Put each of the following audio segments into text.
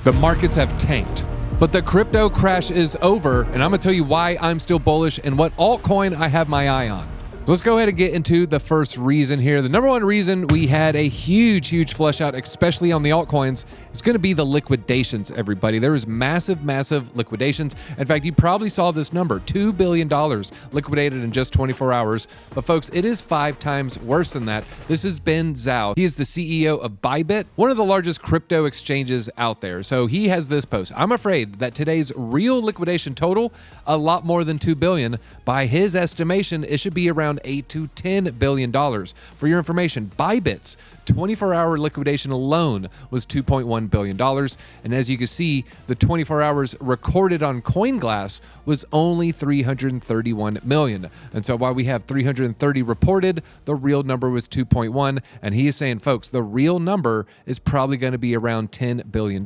The markets have tanked, but the crypto crash is over, and I'm gonna tell you why I'm still bullish and what altcoin I have my eye on. So let's go ahead and get into the first reason here. The number one reason we had a huge flush out, especially on the altcoins, is going to be the liquidations, everybody. There was massive liquidations. In fact, you probably saw this number, $2 billion liquidated in just 24 hours. But folks, it is 5 times worse than that. This is Ben Zhao. He is the CEO of Bybit, one of the largest crypto exchanges out there. So he has this post. I'm afraid that today's real liquidation total, a lot more than 2 billion. By his estimation, it should be around $8 to $10 billion. For your information, Bybit's 24-hour liquidation alone was $2.1 billion. And as you can see, the 24 hours recorded on CoinGlass was only 331 million. And so while we have 330 reported, the real number was 2.1. And he is saying, folks, the real number is probably going to be around $10 billion.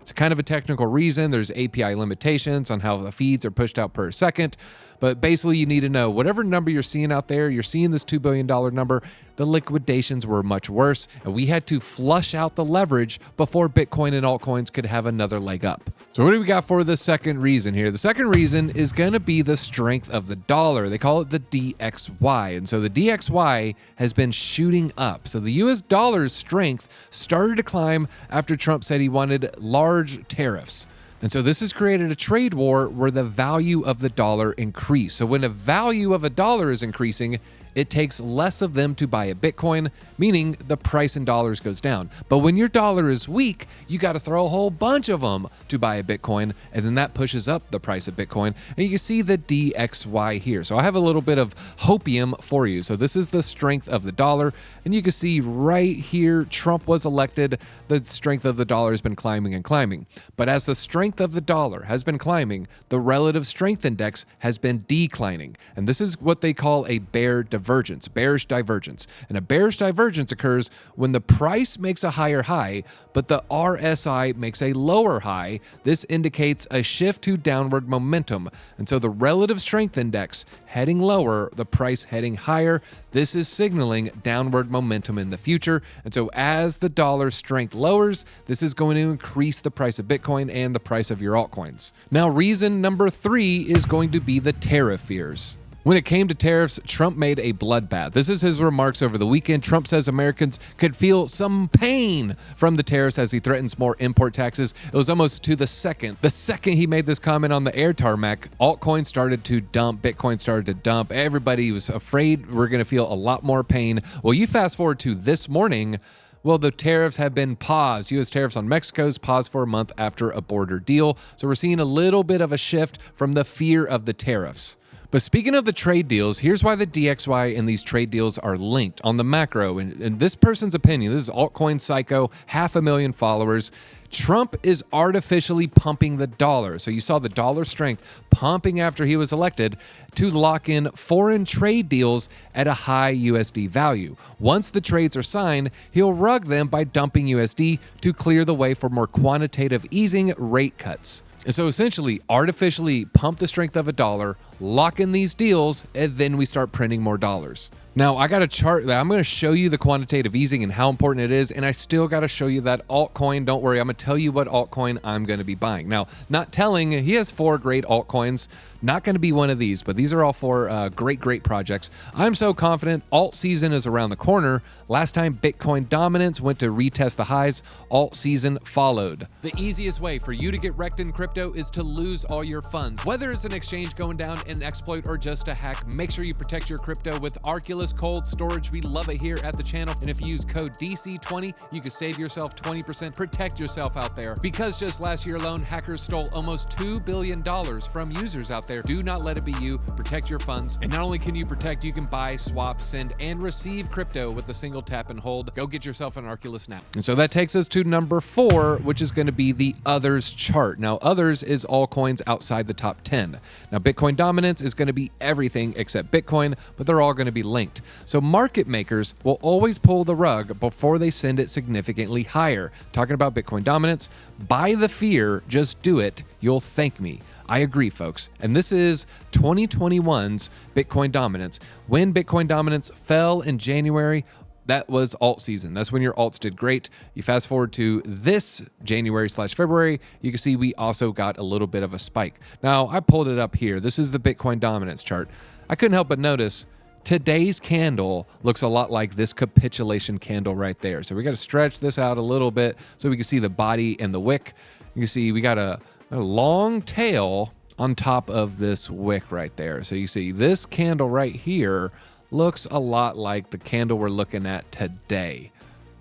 It's kind of a technical reason. There's API limitations on how the feeds are pushed out per second. But basically, you need to know whatever number you're seeing out there, you're seeing this $2 billion number, the liquidations were much worse, and we had to flush out the leverage before Bitcoin and altcoins could have another leg up. So what do we got for the second reason here? The second reason is going to be the strength of the dollar. They call it the DXY. And so the DXY has been shooting up. So the US dollar's strength started to climb after Trump said he wanted large tariffs. And so this has created a trade war where the value of the dollar increased. So when the value of a dollar is increasing, it takes less of them to buy a Bitcoin, meaning the price in dollars goes down. But when your dollar is weak, you got to throw a whole bunch of them to buy a Bitcoin, and then that pushes up the price of Bitcoin. And you can see the DXY here. So I have a little bit of hopium for you. So this is the strength of the dollar, and you can see right here, Trump was elected. The strength of the dollar has been climbing and climbing. But as the strength of the dollar has been climbing, the relative strength index has been declining. And this is what they call a bearish divergence. And a bearish divergence occurs when the price makes a higher high, but the RSI makes a lower high. This indicates a shift to downward momentum. And so the relative strength index heading lower, the price heading higher. This is signaling downward momentum in the future. And so as the dollar's strength lowers, this is going to increase the price of Bitcoin and the price of your altcoins. Now, reason number 3 is going to be the tariff fears. When it came to tariffs, Trump made a bloodbath. This is his remarks over the weekend. Trump says Americans could feel some pain from the tariffs as he threatens more import taxes. It was almost to the second. The second he made this comment on the air tarmac, altcoins started to dump, Bitcoin started to dump. Everybody was afraid we're going to feel a lot more pain. Well, you fast forward to this morning. Well, the tariffs have been paused. U.S. tariffs on Mexico's paused for a month after a border deal. So we're seeing a little bit of a shift from the fear of the tariffs. But speaking of the trade deals, here's why the DXY and these trade deals are linked on the macro. And this person's opinion, this is altcoin psycho, 500,000 followers. Trump is artificially pumping the dollar. So you saw the dollar strength pumping after he was elected to lock in foreign trade deals at a high USD value. Once the trades are signed, he'll rug them by dumping USD to clear the way for more quantitative easing rate cuts. And so essentially, artificially pump the strength of a dollar, lock in these deals, and then we start printing more dollars. Now, I got a chart that I'm going to show you the quantitative easing and how important it is, and I still got to show you that altcoin. Don't worry, I'm going to tell you what altcoin I'm going to be buying. Now, not telling, he has 4 great altcoins. Not going to be one of these, but these are all 4 great projects. I'm so confident. Alt season is around the corner. Last time Bitcoin dominance went to retest the highs, alt season followed. The easiest way for you to get wrecked in crypto is to lose all your funds. Whether it's an exchange going down, an exploit, or just a hack, make sure you protect your crypto with Arculus Cold Storage. We love it here at the channel. And if you use code DC20, you can save yourself 20%. Protect yourself out there. Because just last year alone, hackers stole almost $2 billion from users out there. Do not let it be you. Protect your funds. And not only can you protect, you can buy, swap, send, and receive crypto with a single tap and hold. Go get yourself an Arculus now. And so that takes us to number 4, which is going to be the others chart. Now, others is all coins outside the top 10. Now, Bitcoin dominance is going to be everything except Bitcoin, but they're all going to be linked. So market makers will always pull the rug before they send it significantly higher. Talking about Bitcoin dominance, buy the fear, just do it. You'll thank me. I agree, folks. And this is 2021's Bitcoin dominance. When Bitcoin dominance fell in January, that was alt season. That's when your alts did great. You fast forward to this January/February, you can see we also got a little bit of a spike. Now, I pulled it up here. This is the Bitcoin dominance chart. I couldn't help but notice today's candle looks a lot like this capitulation candle right there. So we got to stretch this out a little bit so we can see the body and the wick. You can see we got a long tail on top of this wick right there. So you see this candle right here looks a lot like the candle we're looking at today.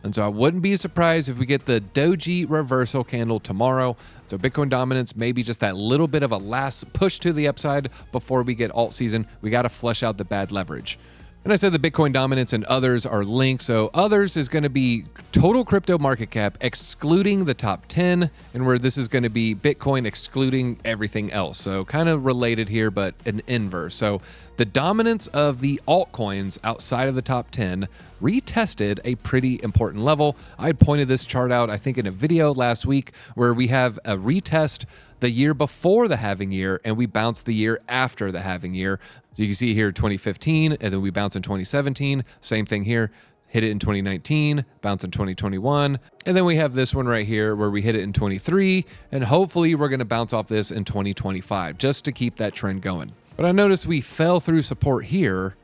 And so I wouldn't be surprised if we get the doji reversal candle tomorrow. So Bitcoin dominance, maybe just that little bit of a last push to the upside before we get alt season. We got to flush out the bad leverage. And I said the Bitcoin dominance and others are linked. So others is going to be total crypto market cap excluding the top 10, and where this is going to be Bitcoin excluding everything else. So kind of related here, but an inverse. So the dominance of the altcoins outside of the top 10 retested a pretty important level. I had pointed this chart out, I think, in a video last week where we have a retest the year before the halving year, and we bounced the year after the halving year. So you can see here 2015, and then we bounce in 2017. Same thing here. Hit it in 2019, bounce in 2021. And then we have this one right here where we hit it in 23, and hopefully we're going to bounce off this in 2025 just to keep that trend going. But I noticed we fell through support here.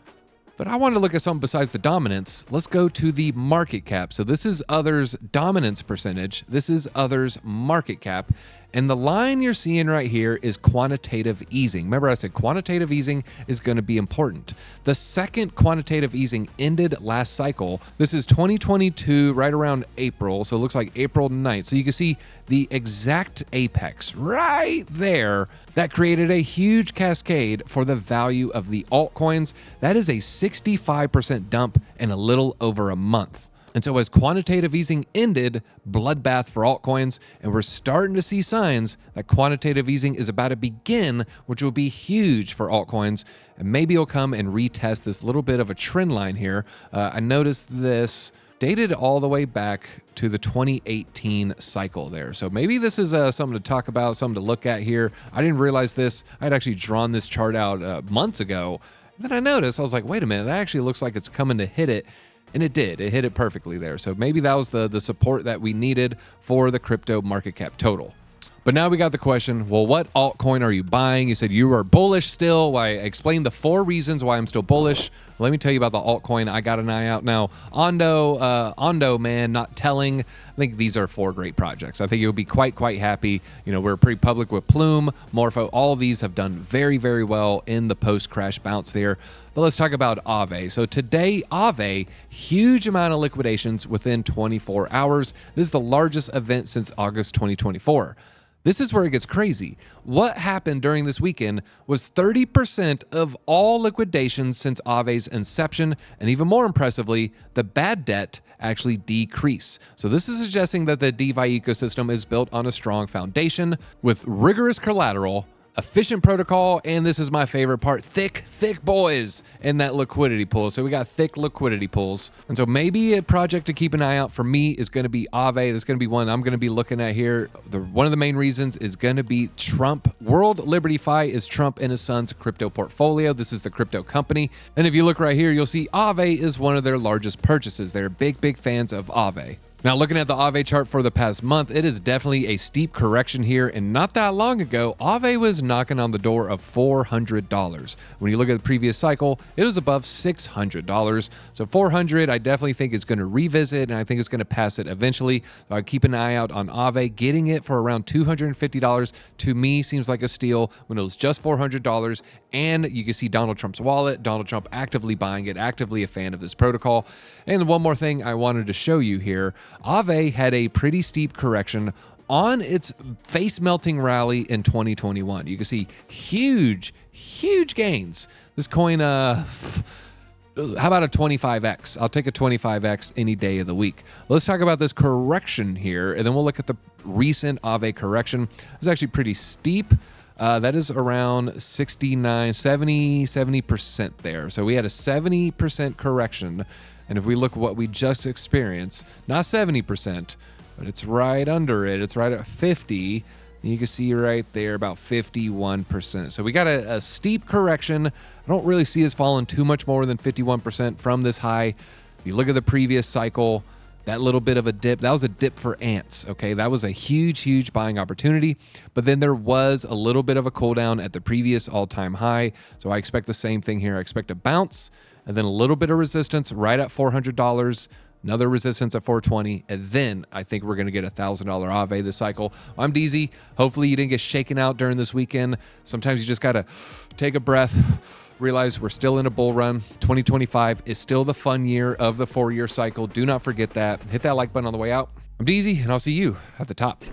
But I want to look at something besides the dominance. Let's go to the market cap. So this is others dominance percentage. This is others market cap. And the line you're seeing right here is quantitative easing. Remember I said quantitative easing is going to be important. The second quantitative easing ended last cycle. This is 2022, right around April. So it looks like April 9th. So you can see the exact apex right there. That created a huge cascade for the value of the altcoins. That is a 65% dump in a little over a month. And so as quantitative easing ended, bloodbath for altcoins, and we're starting to see signs that quantitative easing is about to begin, which will be huge for altcoins. And maybe it'll come and retest this little bit of a trend line here. I noticed this dated all the way back to the 2018 cycle there. So maybe this is something to talk about, something to look at here. I didn't realize this. I'd actually drawn this chart out months ago. And then I noticed, I was like, wait a minute, that actually looks like it's coming to hit it. And it did. It hit it perfectly there. So maybe that was the support that we needed for the crypto market cap total. But now we got the question, well, what altcoin are you buying? You said you are bullish still. Well, I explained the 4 reasons why I'm still bullish. Let me tell you about the altcoin I got an eye out now. Ondo, man, not telling. I think these are 4 great projects. I think you'll be quite happy. You know, we're pretty public with Plume, Morpho. All of these have done very, very well in the post-crash bounce there. But let's talk about Aave. So today, Aave, huge amount of liquidations within 24 hours. This is the largest event since August 2024. This is where it gets crazy. What happened during this weekend was 30% of all liquidations since Aave's inception, and even more impressively, the bad debt actually decreased. So this is suggesting that the DeFi ecosystem is built on a strong foundation with rigorous collateral, efficient protocol, and this is my favorite part, thick boys in that liquidity pool. So we got thick liquidity pools. And so maybe a project to keep an eye out for me is going to be Aave. That's going to be one I'm going to be looking at here. One of the main reasons is going to be Trump. World Liberty Fi is Trump and his son's crypto portfolio. This is the crypto company. And if you look right here, you'll see Aave is one of their largest purchases. They're big fans of Aave. Now, looking at the Aave chart for the past month, it is definitely a steep correction here. And not that long ago, Aave was knocking on the door of $400. When you look at the previous cycle, it was above $600. So 400, I definitely think is going to revisit, and I think it's going to pass it eventually. So I keep an eye out on Aave. Getting it for around $250 to me seems like a steal when it was just $400. And you can see Donald Trump's wallet, Donald Trump actively buying it, actively a fan of this protocol. And one more thing I wanted to show you here. Aave had a pretty steep correction on its face melting rally in 2021. You can see huge gains. This coin, how about a 25x? I'll take a 25x any day of the week. Let's talk about this correction here, and then we'll look at the recent Aave correction. It's actually pretty steep. That is around 70% there. So we had a 70% correction. And if we look at what we just experienced, not 70%, but it's right under it. It's right at 50. And you can see right there about 51%. So we got a steep correction. I don't really see us falling too much more than 51% from this high. If you look at the previous cycle, that little bit of a dip, that was a dip for ants, okay? That was a huge buying opportunity, but then there was a little bit of a cool down at the previous all-time high. So I expect the same thing here. I expect a bounce and then a little bit of resistance right at $400, another resistance at 420, and then I think we're gonna get a $1,000 Ave this cycle. I'm DZ. Hopefully you didn't get shaken out during this weekend. Sometimes you just gotta take a breath, realize we're still in a bull run. 2025 is still the fun year of the 4-year cycle. Do not forget that. Hit that like button on the way out. I'm DZ, and I'll see you at the top.